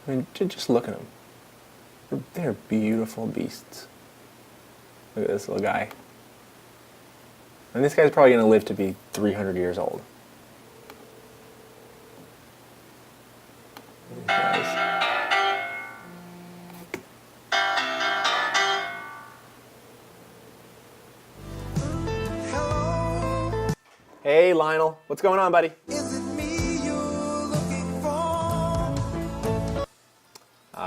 I mean, just look at them. They're beautiful beasts. Look at this little guy. And this guy's probably going to live to be 300 years old. These guys. Hey, Lionel. What's going on, buddy? Is it me you're looking for?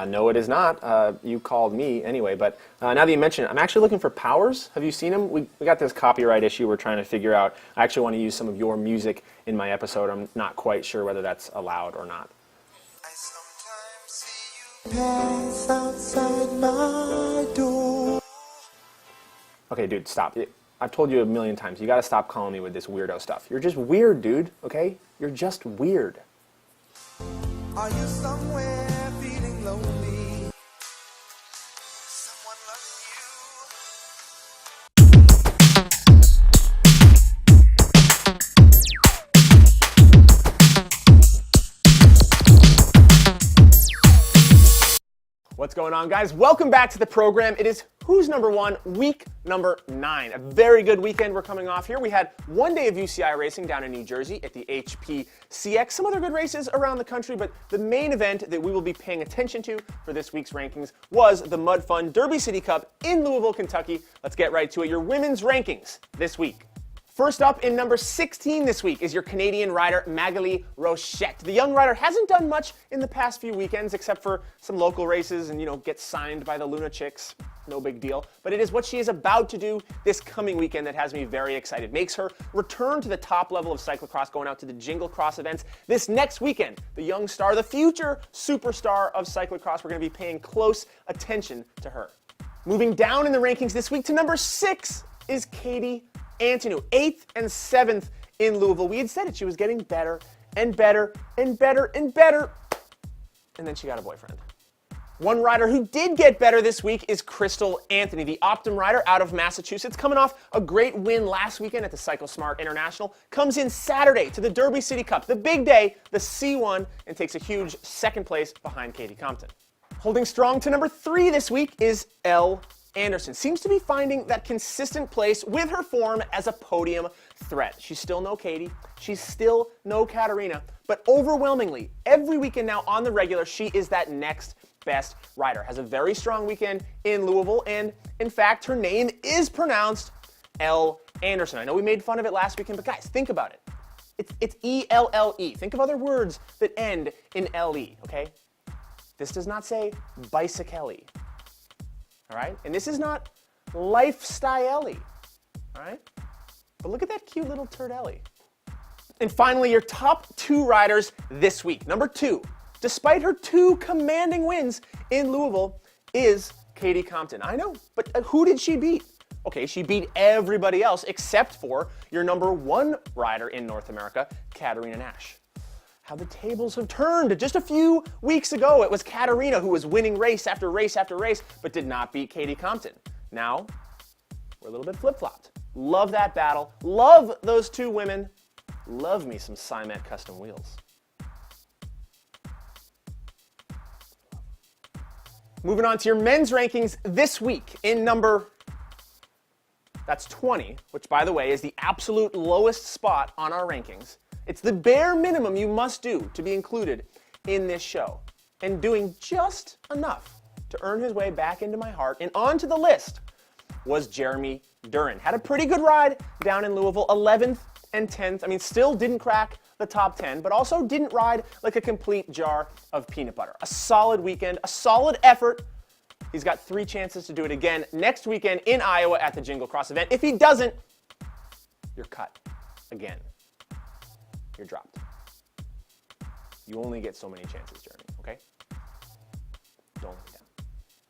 No, it is not. You called me anyway, but now that you mention it, I'm actually looking for Powers. Have you seen him? We got this copyright issue we're trying to figure out. I actually want to use some of your music in my episode. I'm not quite sure whether that's allowed or not. I sometimes see you pass outside my door. Okay, dude, stop. I've told you a million times, you gotta stop calling me with this weirdo stuff. You're just weird, dude, okay? You're just weird. Are you somewhere feeling lonely? Someone loves What's going on, guys? Welcome back to the program. It is Who's Number One, week number 9. A very good weekend we're coming off here. We had one day of UCI racing down in New Jersey at the HPCX. Some other good races around the country, but the main event that we will be paying attention to for this week's rankings was the Mud Fun Derby City Cup in Louisville, Kentucky. Let's get right to it. Your women's rankings this week. First up in number 16 this week is your Canadian rider, Magali Rochette. The young rider hasn't done much in the past few weekends except for some local races and, get signed by the Luna Chicks. No big deal. But it is what she is about to do this coming weekend that has me very excited. Makes her return to the top level of cyclocross, going out to the Jingle Cross events this next weekend. The young star, the future superstar of cyclocross. We're going to be paying close attention to her. Moving down in the rankings this week to number 6 is Katie Antonu, 8th and 7th in Louisville. We had said it. She was getting better and better and better and better. And then she got a boyfriend. One rider who did get better this week is Crystal Anthony, the Optum rider out of Massachusetts, coming off a great win last weekend at the CycleSmart International. Comes in Saturday to the Derby City Cup, the big day, the C1, and takes a huge second place behind Katie Compton. Holding strong to number 3 this week is Elle Anderson. Seems to be finding that consistent place with her form as a podium threat. She's still no Katie. She's still no Katarina. But overwhelmingly, every weekend now on the regular, she is that next best rider. Has a very strong weekend in Louisville. And in fact, her name is pronounced Elle Anderson. I know we made fun of it last weekend, but guys, think about it. It's E-L-L-E. Think of other words that end in L-E, okay? This does not say bicycle-y. All right? And this is not lifestyle-y, all right? But look at that cute little turd-elly. And finally, your top 2 riders this week. Number 2, despite her 2 commanding wins in Louisville, is Katie Compton. I know, but who did she beat? Okay, she beat everybody else except for your number 1 rider in North America, Katarina Nash. How the tables have turned. Just a few weeks ago, it was Katarina who was winning race after race after race, but did not beat Katie Compton. Now, we're a little bit flip-flopped. Love that battle. Love those 2 women. Love me some Cymet custom wheels. Moving on to your men's rankings this week in number, that's 20, which by the way is the absolute lowest spot on our rankings. It's the bare minimum you must do to be included in this show. And doing just enough to earn his way back into my heart and onto the list was Jeremy Duran. Had a pretty good ride down in Louisville, 11th and 10th. I mean, still didn't crack the top 10, but also didn't ride like a complete jar of peanut butter. A solid weekend, a solid effort. He's got 3 chances to do it again next weekend in Iowa at the Jingle Cross event. If he doesn't, you're cut again. You're dropped. You only get so many chances, Jeremy, okay? Don't let me down.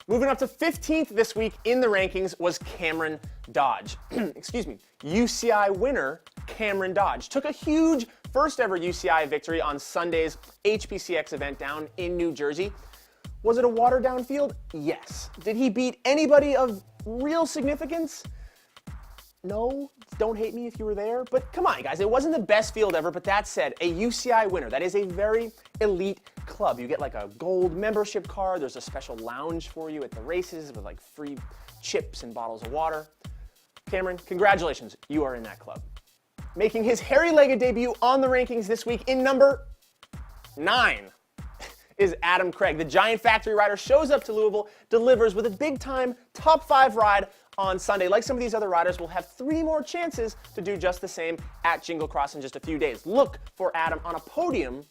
Moving up to 15th this week in the rankings was Cameron Dodge. Excuse me. UCI winner Cameron Dodge took a huge first ever UCI victory on Sunday's HPCX event down in New Jersey. Was it a watered down field? Yes. Did he beat anybody of real significance? no, don't hate me if you were there, but come on, guys, it wasn't the best field ever, but that said, a UCI winner, that is a very elite club. You get like a gold membership card, there's a special lounge for you at the races with like free chips and bottles of water. Cameron, congratulations, you are in that club. Making his hairy-legged debut on the rankings this week in number 9 is Adam Craig. The Giant Factory rider shows up to Louisville, delivers with a big-time top 5 ride on Sunday. Like some of these other riders, will have 3 more chances to do just the same at Jingle Cross in just a few days. Look for Adam on a podium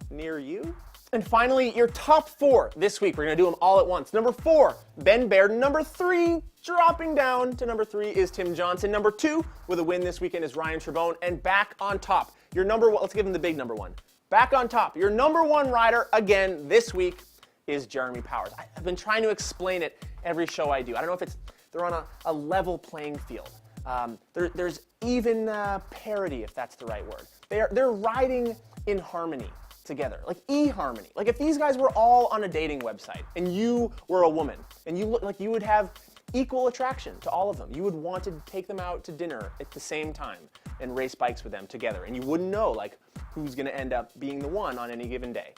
near you. And finally, your top 4 this week. We're going to do them all at once. Number 4, Ben Baird. Number 3, dropping down to number 3 is Tim Johnson. Number 2, with a win this weekend, is Ryan Trebone. And back on top, your number 1, let's give him the big number 1. Back on top, your number 1 rider again this week is Jeremy Powers. I've been trying to explain it every show I do. I don't know if it's they're on a level playing field. There's even parity, if that's the right word. They're riding in harmony together, like e-harmony. Like if these guys were all on a dating website and you were a woman and you look like you would have equal attraction to all of them. You would want to take them out to dinner at the same time and race bikes with them together, and you wouldn't know like who's going to end up being the one on any given day.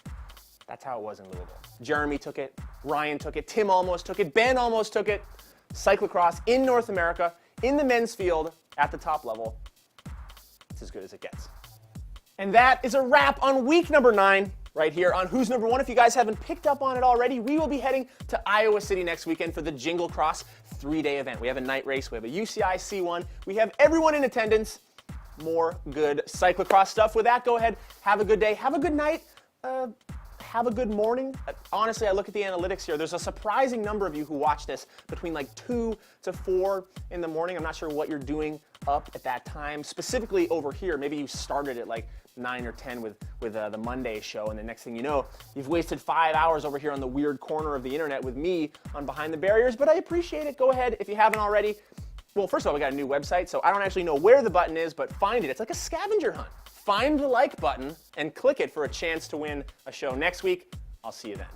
That's how it was in Louisville. Jeremy took it, Ryan took it, Tim almost took it, Ben almost took it. Cyclocross in North America, in the men's field, at the top level. It's as good as it gets. And that is a wrap on week number 9, right here on Who's Number 1. If you guys haven't picked up on it already, we will be heading to Iowa City next weekend for the Jingle Cross 3-day event. We have a night race, we have a UCI C1, we have everyone in attendance. More good cyclocross stuff. With that, go ahead, have a good day, have a good night, have a good morning. Honestly, I look at the analytics here. There's a surprising number of you who watch this between like 2 to 4 in the morning. I'm not sure what you're doing up at that time. Specifically over here, maybe you started at like 9 or 10 with the Monday show, and the next thing you know, you've wasted 5 hours over here on the weird corner of the internet with me on Behind the Barriers, but I appreciate it. Go ahead, if you haven't already. Well, first of all, we got a new website, so I don't actually know where the button is, but find it. It's like a scavenger hunt. Find the like button and click it for a chance to win a show next week. I'll see you then.